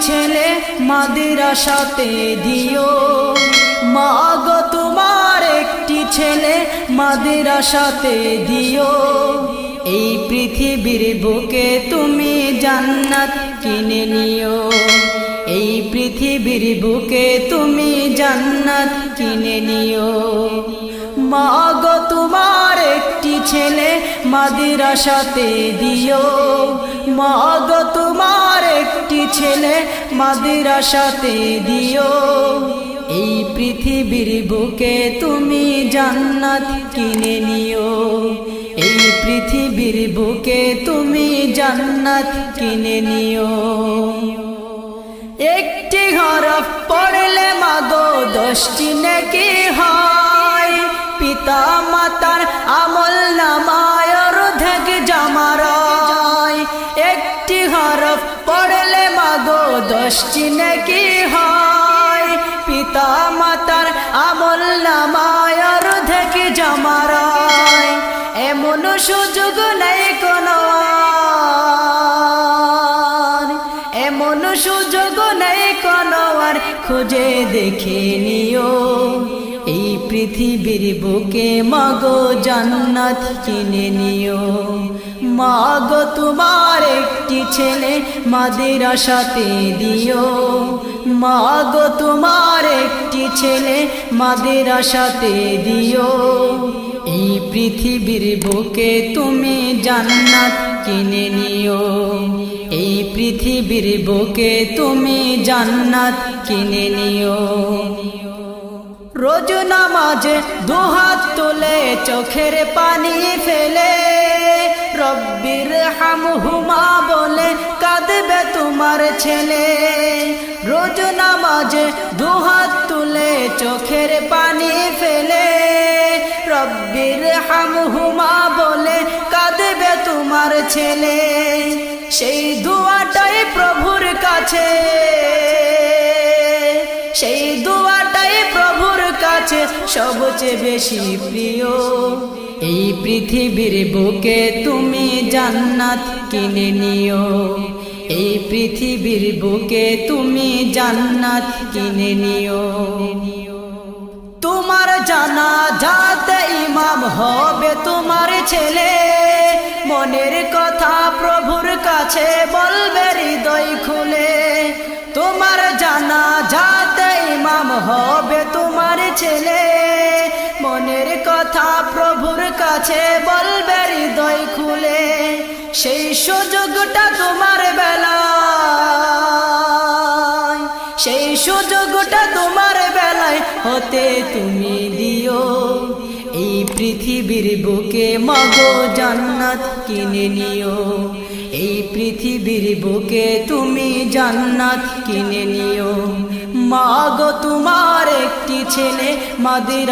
ছেলে মাদ্রাসাতে দিও, মা গো তোমার একটি ছেলে মাদ্রাসাতে দিও। এই পৃথিবীর বুকে তুমি জান্নাত কিনে নিও, এই পৃথিবীর বুকে তুমি জান্নাত কিনে নিও। মা গো তোমার একটি ছেলে মাদ্রাসাতে দিও, মা গো তোমার একটি ছেলে মাদ্রাসাতে দিও। এই পৃথিবীর বুকে তুমি জান্নাত কিনে নিও, এই পৃথিবীর বুকে তুমি জান্নাত কিনে নিও। একটি হরফ পড়লে মাগো 10টি নেকি হয়, পিতা মাতার আমল নামায় অর্ধেক জামারায়। একটি হরফ পড়লে মাগো 10টি নেকি হয়, পিতা মাতার আমল নামায় অর্ধেক জামারায়। এমন সুযোগ নেই কোনো আর, এমন সুযোগ নেই কোনো আর, খুঁজে দেখে নিও। এই পৃথিবীর বুকে মাগো জান্নাত কিনে নিও, মা গো তোমার একটি ছেলে মাদ্রাসাতে দিও, মা গো তোমার একটি ছেলে মাদ্রাসাতে দিও। এই পৃথিবীর বুকে তুমি জান্নাত কিনে নিও, এই পৃথিবীর বুকে তুমি জান্নাত কিনে নিও। রোজ নামাজে দুহাত তুলে চোখের পানি ফেলে, রব্বির হামহুমা বলে কাঁদবে তোমার ছেলে। রোজ নামাজে দুহাত তুলে চোখের পানি ফেলে, রব্বির হামহুমা বলে কাঁদবে তোমার ছেলে। সেই দুয়াটাই প্রভুর কাছে, সেই দুয়াটাই প্রভুর কাছে সবচেয়ে বেশি প্রিয়। এই পৃথিবীর বুকে তুমি জান্নাত কিনে নিও, এই পৃথিবীর বুকে তুমি জান্নাত কিনে নিও। তোমার জানাজাতে ইমাম হবে তোমার ছেলে, মনের কথা প্রভুর কাছে বলবে হৃদয় খুলে। তোমার জানাজাতে ইমাম হবে তোমার ছেলে, মনের কথা প্রভুর কাছে বলবে হৃদয় খুলে। সেই সুযোগটা তোমার বেলায়, সেই সুযোগটা তোমার বেলায় হতে তুমি দিও। এই পৃথিবীর বুকে মাগো জান্নাত কিনে নিও, এই পৃথিবীর বুকে তুমি জান্নাত কিনে নিও। মা গো তোমার একটি ছেলে মাদ্রাসা